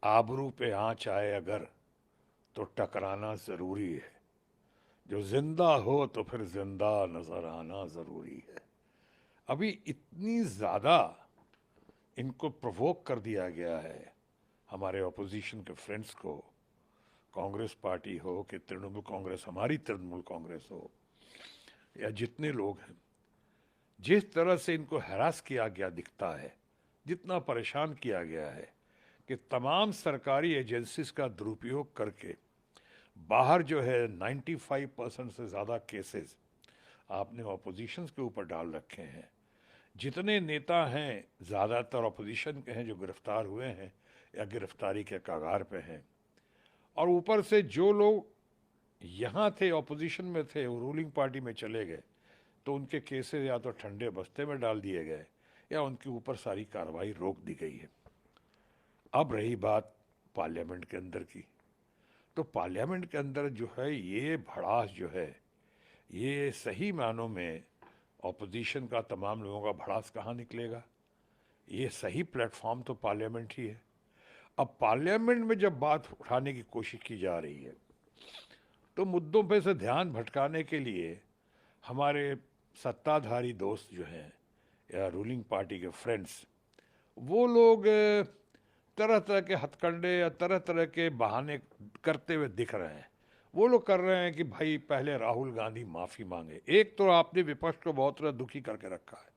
आबरू पे आँच आए अगर तो टकराना ज़रूरी है। जो जिंदा हो तो फिर जिंदा नजर आना ज़रूरी है। अभी इतनी ज़्यादा इनको प्रोवोक कर दिया गया है हमारे ऑपोजिशन के फ्रेंड्स को, कांग्रेस पार्टी हो कि तृणमूल कांग्रेस, हमारी तृणमूल कांग्रेस हो, या जितने लोग हैं, जिस तरह से इनको हैरास किया गया दिखता है, जितना परेशान किया गया है कि तमाम सरकारी एजेंसीज का दुरुपयोग करके बाहर जो है 95% से ज़्यादा केसेस आपने ऑपोजिशन के ऊपर डाल रखे हैं। जितने नेता हैं ज़्यादातर ऑपोजिशन के हैं जो गिरफ्तार हुए हैं या गिरफ्तारी के कगार पे हैं। और ऊपर से जो लोग यहाँ थे, ऑपोजिशन में थे, वो रूलिंग पार्टी में चले गए, तो उनके केसेस या तो ठंडे बस्ते में डाल दिए गए या उनके ऊपर सारी कार्रवाई रोक दी गई है। अब रही बात पार्लियामेंट के अंदर की, तो पार्लियामेंट के अंदर जो है ये भड़ास जो है, ये सही मानों में ऑपोजिशन का, तमाम लोगों का भड़ास कहाँ निकलेगा? ये सही प्लेटफॉर्म तो पार्लियामेंट ही है। अब पार्लियामेंट में जब बात उठाने की कोशिश की जा रही है तो मुद्दों पे से ध्यान भटकाने के लिए हमारे सत्ताधारी दोस्त जो हैं या रूलिंग पार्टी के फ्रेंड्स, वो लोग तरह तरह के हथकंडे या तरह तरह के बहाने करते हुए दिख रहे हैं। वो लोग कर रहे हैं कि भाई पहले राहुल गांधी माफ़ी मांगे। एक तो आपने विपक्ष को बहुत तरह दुखी करके रखा है।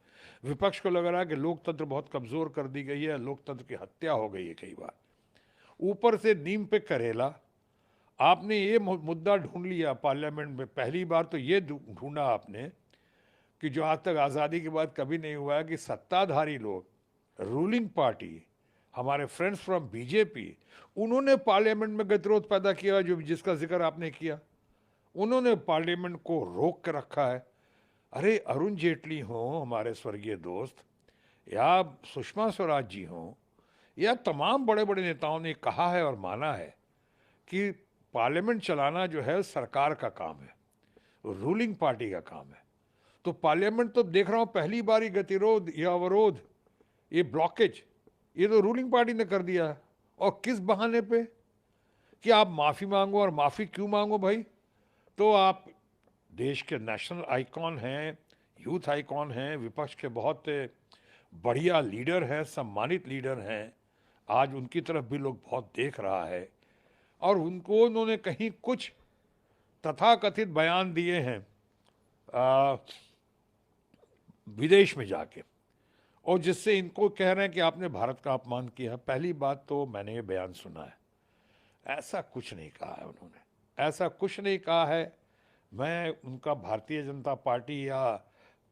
विपक्ष को लग रहा है कि लोकतंत्र बहुत कमज़ोर कर दी गई है, लोकतंत्र की हत्या हो गई है कई बार। ऊपर से नीम पे करेला, आपने ये मुद्दा ढूंढ लिया पार्लियामेंट में। पहली बार तो ये ढूंढा आपने कि जो आज तक आज़ादी के बाद कभी नहीं हुआ है कि सत्ताधारी लोग, रूलिंग पार्टी, हमारे फ्रेंड्स फ्रॉम बीजेपी, उन्होंने पार्लियामेंट में गतिरोध पैदा किया, जो जिसका जिक्र आपने किया। उन्होंने पार्लियामेंट को रोक कर रखा है। अरे अरुण जेटली हों हमारे स्वर्गीय दोस्त, या सुषमा स्वराज जी हों, या तमाम बड़े बड़े नेताओं ने कहा है और माना है कि पार्लियामेंट चलाना जो है सरकार का काम है, रूलिंग पार्टी का काम है। तो पार्लियामेंट तो देख रहा हूं पहली बार ही गतिरोध या अवरोध, ये ब्लॉकेज, ये तो रूलिंग पार्टी ने कर दिया है। और किस बहाने पे? कि आप माफ़ी मांगो। और माफ़ी क्यों मांगो भाई? तो आप देश के नेशनल आइकॉन हैं, यूथ आइकॉन हैं, विपक्ष के बहुत बढ़िया लीडर हैं, सम्मानित लीडर हैं। आज उनकी तरफ भी लोग बहुत देख रहा है, और उनको उन्होंने कहीं कुछ तथाकथित बयान दिए हैं विदेश में जाके, और जिससे इनको कह रहे हैं कि आपने भारत का अपमान किया। पहली बात तो मैंने ये बयान सुना है, ऐसा कुछ नहीं कहा है उन्होंने, ऐसा कुछ नहीं कहा है। मैं उनका भारतीय जनता पार्टी या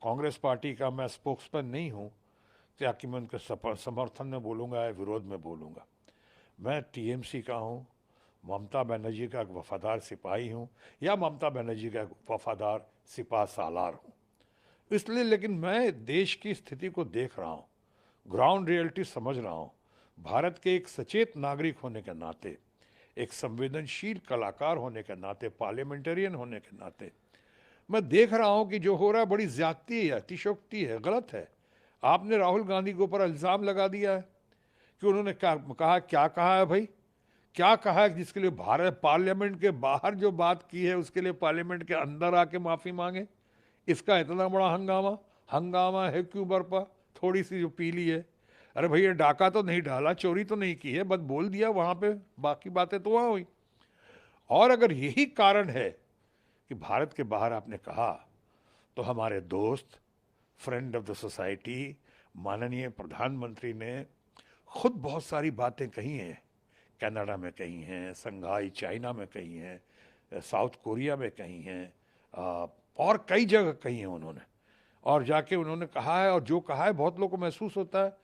कांग्रेस पार्टी का मैं स्पोक्समैन नहीं हूँ ताकि मैं उनके समर्थन में बोलूँगा या विरोध में बोलूँगा। मैं टीएमसी का हूँ, ममता बनर्जी का एक वफादार सिपाही हूँ, या ममता बनर्जी का एक वफादार सिपा सालार हूँ, इसलिए। लेकिन मैं देश की स्थिति को देख रहा हूँ, ग्राउंड रियलिटी समझ रहा हूँ। भारत के एक सचेत नागरिक होने के नाते, एक संवेदनशील कलाकार होने के नाते, पार्लियामेंटेरियन होने के नाते, मैं देख रहा हूँ कि जो हो रहा है बड़ी ज्यादती है, अतिशयोक्ति है, गलत है। आपने राहुल गांधी के ऊपर इल्ज़ाम लगा दिया है कि उन्होंने क्या कहा है भाई? क्या कहा है जिसके लिए भारत पार्लियामेंट के बाहर जो बात की है उसके लिए पार्लियामेंट के अंदर आके माफ़ी मांगे? इसका इतना बड़ा हंगामा, हंगामा है क्यों बरपा? थोड़ी सी जो पीली है। अरे भैया डाका तो नहीं डाला, चोरी तो नहीं की है, बस बोल दिया वहाँ पे, बाकी बातें तो वहाँ हुई। और अगर यही कारण है कि भारत के बाहर आपने कहा, तो हमारे दोस्त, फ्रेंड ऑफ द सोसाइटी, माननीय प्रधानमंत्री ने खुद बहुत सारी बातें कही हैं। कनाडा में कही हैं, संघाई चाइना में कही हैं, साउथ कोरिया में कही हैं, और कई जगह कही हैं उन्होंने। और जाके उन्होंने कहा है, और जो कहा है बहुत लोगों को महसूस होता है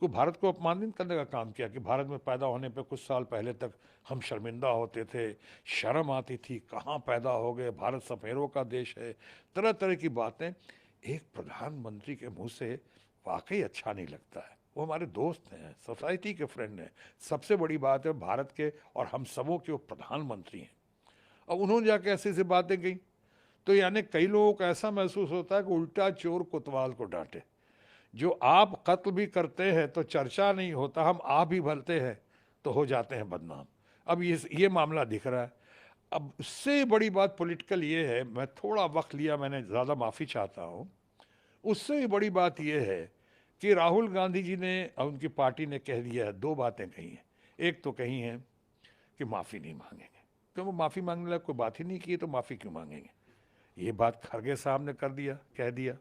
कि भारत को अपमानित करने का काम किया, कि भारत में पैदा होने पे कुछ साल पहले तक हम शर्मिंदा होते थे, शर्म आती थी, कहाँ पैदा हो गए, भारत सफेरों का देश है, तरह तरह की बातें एक प्रधानमंत्री के मुंह से वाकई अच्छा नहीं लगता है। वो हमारे दोस्त हैं, सोसाइटी के फ्रेंड हैं, सबसे बड़ी बात है भारत के और हम सबों के वो प्रधानमंत्री हैं। अब उन्होंने जाके ऐसी ऐसी बातें कही, तो यानी कई लोगों को ऐसा महसूस होता है कि उल्टा चोर कोतवाल को डांटे। जो आप कत्ल भी करते हैं तो चर्चा नहीं होता, हम आप भी भरते हैं तो हो जाते हैं बदनाम। अब ये मामला दिख रहा है। अब उससे बड़ी बात पॉलिटिकल ये है, मैं थोड़ा वक्त लिया, मैंने ज़्यादा माफ़ी चाहता हूँ। उससे भी बड़ी बात ये है कि राहुल गांधी जी ने और उनकी पार्टी ने कह दिया है, दो बातें कही हैं। एक तो कही है कि माफ़ी नहीं मांगेंगे, तो वो माफ़ी मांगने लगे, कोई बात ही नहीं की तो माफ़ी क्यों मांगेंगे, ये बात खरगे साहब ने कर दिया, कह दिया।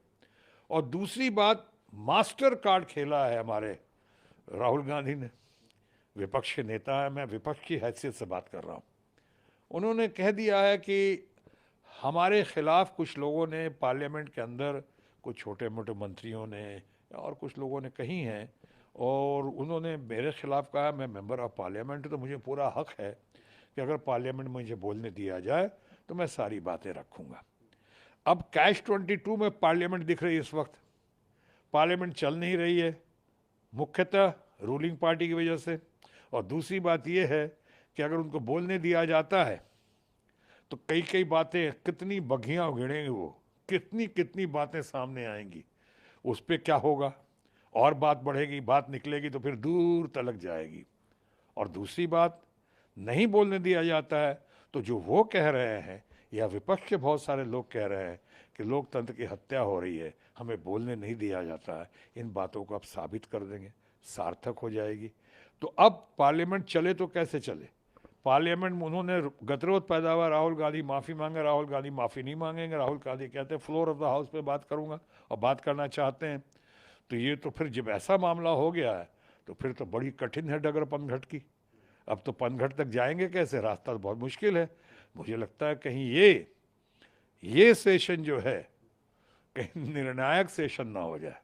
और दूसरी बात, मास्टर कार्ड खेला है हमारे राहुल गांधी ने। विपक्ष के नेता है, मैं विपक्ष की हैसियत से बात कर रहा हूँ। उन्होंने कह दिया है कि हमारे खिलाफ कुछ लोगों ने पार्लियामेंट के अंदर, कुछ छोटे मोटे मंत्रियों ने और कुछ लोगों ने कही हैं, और उन्होंने मेरे खिलाफ कहा, मैं मेंबर ऑफ पार्लियामेंट, तो मुझे पूरा हक है कि अगर पार्लियामेंट में मुझे बोलने दिया जाए तो मैं सारी बातें रखूंगा। अब कैश 22 में पार्लियामेंट दिख रही है इस वक्त। पार्लियामेंट चल नहीं रही है, मुख्यतः रूलिंग पार्टी की वजह से। और दूसरी बात यह है कि अगर उनको बोलने दिया जाता है तो कई कई बातें, कितनी बघियां उगड़ेंगे वो, कितनी कितनी बातें सामने आएंगी, उस पर क्या होगा, और बात बढ़ेगी, बात निकलेगी तो फिर दूर तलक जाएगी। और दूसरी बात, नहीं बोलने दिया जाता है तो जो वो कह रहे हैं या विपक्ष के बहुत सारे लोग कह रहे हैं कि लोकतंत्र की हत्या हो रही है, हमें बोलने नहीं दिया जाता है, इन बातों को अब साबित कर देंगे, सार्थक हो जाएगी। तो अब पार्लियामेंट चले तो कैसे चले। पार्लियामेंट में उन्होंने गतिरोध पैदा हुआ, राहुल गांधी माफ़ी मांगे, राहुल गांधी माफ़ी नहीं मांगेंगे। राहुल गांधी कहते हैं फ्लोर ऑफ द हाउस पे बात करूंगा, और बात करना चाहते हैं। तो ये तो फिर जब ऐसा मामला हो गया है तो फिर तो बड़ी कठिन है डगर पनघट की। अब तो पनघट तक जाएंगे कैसे, रास्ता तो बहुत मुश्किल है। मुझे लगता है कहीं ये सेशन जो है कहीं निर्णायक सेशन ना हो जाए।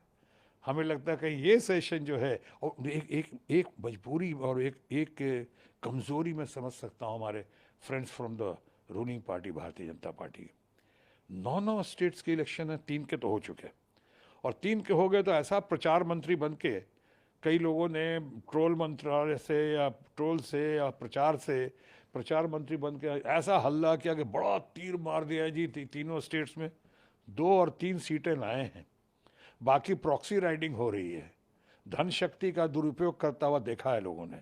हमें लगता है कहीं ये सेशन जो है, और एक मजबूरी और एक कमज़ोरी मैं समझ सकता हूँ हमारे friends from the ruling party Bharatiya Janata party की। 9 स्टेट्स के इलेक्शन है, 3 के तो हो चुके हैं, और 3 के हो गए तो ऐसा प्रचार मंत्री बन के कई लोगों ने ट्रोल मंत्रालय से या ट्रोल से या प्रचार से प्रचार मंत्री बन के ऐसा हल्ला किया कि बड़ा तीर मार दिया है जी, तीनों स्टेट्स में 2 और 3 सीटें लाए हैं। बाकी प्रॉक्सी राइडिंग हो रही है, धन शक्ति का दुरुपयोग करता हुआ देखा है लोगों ने।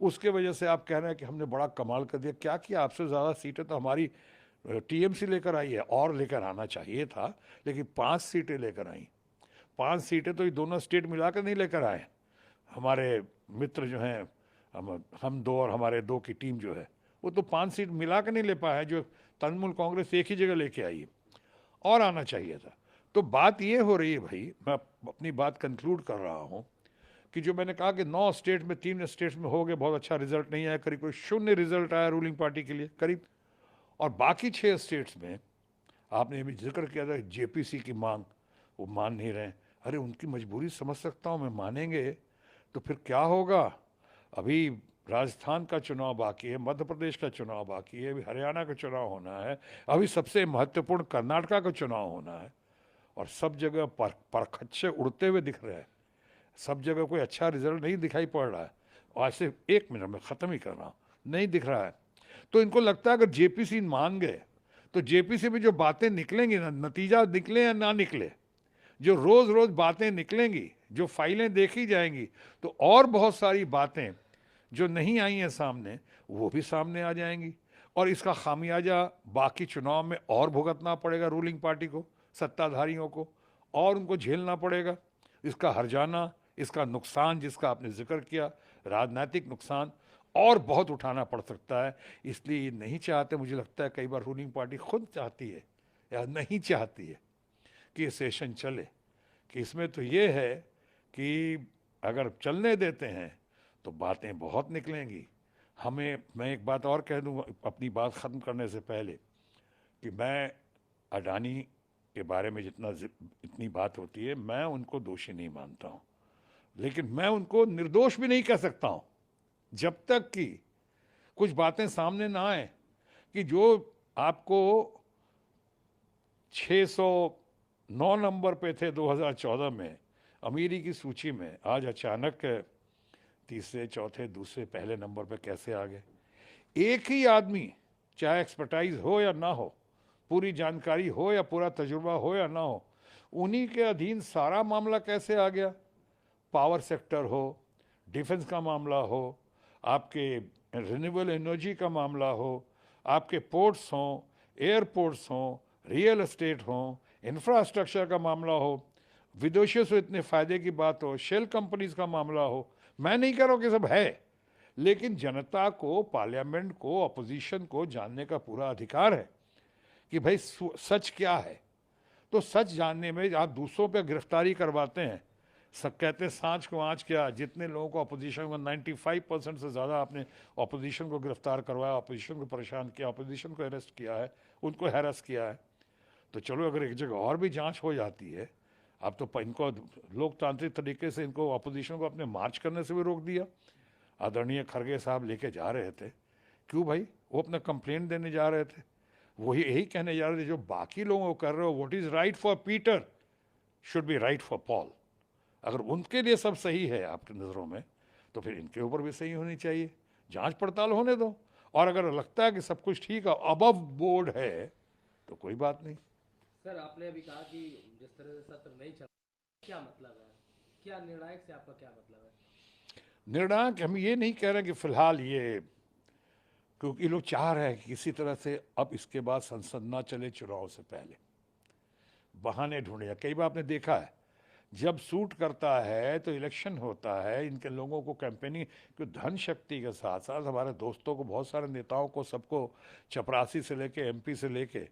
उसके वजह से आप कह रहे हैं कि हमने बड़ा कमाल कर दिया। क्या किया, आपसे ज़्यादा सीटें तो हमारी टीएमसी लेकर आई है, और लेकर आना चाहिए था, लेकिन 5 सीटें लेकर आई। 5 सीटें तो ये दोनों स्टेट मिलाकर नहीं लेकर आए। हमारे मित्र जो हैं, हम दो और हमारे दो की टीम जो है, वो तो 5 सीट मिला कर नहीं ले पाया है, जो तृणमूल कांग्रेस एक ही जगह लेके आई है, और आना चाहिए था। तो बात ये हो रही है भाई, मैं अपनी बात कंक्लूड कर रहा हूँ कि जो मैंने कहा कि 9 स्टेट में, 3 स्टेट्स में हो गए, बहुत अच्छा रिजल्ट नहीं आया, करीब कोई 0 रिजल्ट आया रूलिंग पार्टी के लिए करीब। और बाकी 6 स्टेट्स में आपने भी जिक्र किया था जेपीसी की मांग, वो मान नहीं रहे। अरे उनकी मजबूरी समझ सकता हूँ मैं, मानेंगे तो फिर क्या होगा। अभी राजस्थान का चुनाव बाकी है, मध्य प्रदेश का चुनाव बाकी है, अभी हरियाणा का चुनाव होना है, अभी सबसे महत्वपूर्ण कर्नाटका का चुनाव होना है, और सब जगह परखच्चे उड़ते हुए दिख रहे हैं। सब जगह कोई अच्छा रिजल्ट नहीं दिखाई पड़ रहा है। और आज से 1 मिनट में ख़त्म ही कर रहा हूँ, नहीं दिख रहा है। तो इनको लगता है अगर जेपीसी मान गए तो जेपीसी में जो बातें निकलेंगी ना, नतीजा निकले या ना निकले, जो रोज़ रोज़ बातें निकलेंगी, जो फाइलें देखी जाएंगी, तो और बहुत सारी बातें जो नहीं आई हैं सामने, वो भी सामने आ जाएंगी। और इसका खामियाजा बाकी चुनाव में और भुगतना पड़ेगा रूलिंग पार्टी को, सत्ताधारियों को, और उनको झेलना पड़ेगा इसका हर्जाना, इसका नुकसान जिसका आपने जिक्र किया, राजनीतिक नुकसान और बहुत उठाना पड़ सकता है। इसलिए ये नहीं चाहते, मुझे लगता है कई बार रूलिंग पार्टी खुद चाहती है या नहीं चाहती है कि ये सेशन चले, कि इसमें तो ये है कि अगर चलने देते हैं तो बातें बहुत निकलेंगी। मैं एक बात और कह दूँ अपनी बात ख़त्म करने से पहले, कि मैं अडानी के बारे में इतनी बात होती है, मैं उनको दोषी नहीं मानता हूँ, लेकिन मैं उनको निर्दोष भी नहीं कह सकता हूँ जब तक कि कुछ बातें सामने ना आए कि जो आपको 609 नंबर पे थे 2014 में अमीरी की सूची में, आज अचानक तीसरे, चौथे, दूसरे, पहले नंबर पे कैसे आ गए। एक ही आदमी, चाहे एक्सपर्टाइज हो या ना हो, पूरी जानकारी हो या पूरा तजुर्बा हो या ना हो, उन्हीं के अधीन सारा मामला कैसे आ गया। पावर सेक्टर हो, डिफेंस का मामला हो, आपके रिन्यूएबल एनर्जी का मामला हो, आपके पोर्ट्स हों, एयरपोर्ट्स हों, रियल एस्टेट हों, इंफ्रास्ट्रक्चर का मामला हो, विदेशों से इतने फ़ायदे की बात हो, शेल कंपनीज का मामला हो। मैं नहीं कह रहा हूँ कि सब है, लेकिन जनता को, पार्लियामेंट को, अपोजिशन को जानने का पूरा अधिकार है कि भाई सच क्या है। तो सच जानने में आप दूसरों पे गिरफ्तारी करवाते हैं। सब कहते हैं सांच को आँच क्या, जितने लोगों को अपोजिशन को 95% से ज़्यादा आपने अपोजिशन को गिरफ्तार करवाया, अपोजिशन को परेशान किया, अपोजिशन को अरेस्ट किया है, उनको हैरेस किया है। तो चलो अगर एक जगह और भी जांच हो जाती है, अब तो इनको लोकतांत्रिक तरीके से इनको अपोजिशन को अपने मार्च करने से भी रोक दिया। आदरणीय खड़गे साहब लेके जा रहे थे, क्यों भाई? वो अपना कंप्लेंट देने जा रहे थे, वही यही कहने जा रहे थे जो बाकी लोगों को कर रहे हो, what is right for Peter should be right for Paul. अगर उनके लिए सब सही है आपकी नज़रों में, तो फिर इनके ऊपर भी सही होनी चाहिए। जांच पड़ताल होने दो, और अगर लगता है कि सब कुछ ठीक है, अबव बोर्ड है, तो कोई बात नहीं। सर आपने अभी कहा कि जिस तरह से सत्र नहीं चल, क्या मतलब है, क्या निर्णायक से आपका क्या मतलब है? निर्णायक हम ये नहीं कह रहे कि फिलहाल ये, क्योंकि लोग चाह रहे हैं कि किसी तरह से अब इसके बाद संसद ना चले चुनाव से पहले, बहाने ढूंढे। कई बार आपने देखा है, जब सूट करता है तो इलेक्शन होता है, इनके लोगों को कैंपेनिंग, कि धन शक्ति के साथ साथ हमारे दोस्तों को, बहुत सारे नेताओं को, सबको चपरासी से लेके एमपी से लेके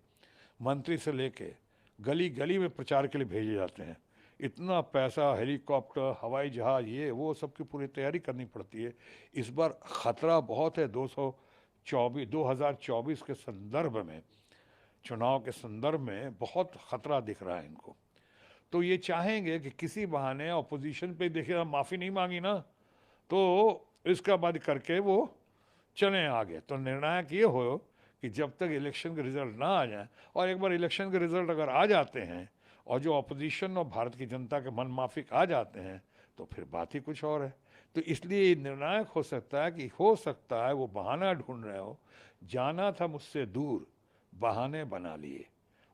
मंत्री से लेके गली गली में प्रचार के लिए भेजे जाते हैं। इतना पैसा, हेलीकॉप्टर, हवाई जहाज़, ये वो सब की पूरी तैयारी करनी पड़ती है। इस बार ख़तरा बहुत है। 2024 के संदर्भ में, चुनाव के संदर्भ में बहुत ख़तरा दिख रहा है इनको। तो ये चाहेंगे कि किसी बहाने अपोजिशन पे, देखिए माफ़ी नहीं मांगी ना, तो इसका बाद करके वो चलें आगे। तो निर्णायक ये हो कि जब तक इलेक्शन के रिजल्ट ना आ जाए, और एक बार इलेक्शन के रिजल्ट अगर आ जाते हैं और जो अपोजिशन और भारत की जनता के मन माफिक आ जाते हैं, तो फिर बात ही कुछ और है। तो इसलिए निर्णायक हो सकता है कि हो सकता है वो बहाना ढूंढ रहे हो, जाना था मुझसे दूर, बहाने बना लिए।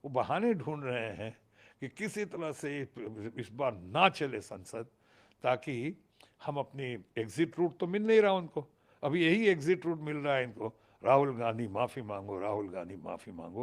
वो बहाने ढूंढ रहे हैं कि किसी तरह से इस बार ना चले संसद, ताकि हम अपनी एग्जिट रूट, तो मिल नहीं रहा उनको। अभी यही एग्जिट रूट मिल रहा है इनको, राहुल गांधी माफ़ी मांगो, राहुल गांधी माफ़ी मांगो।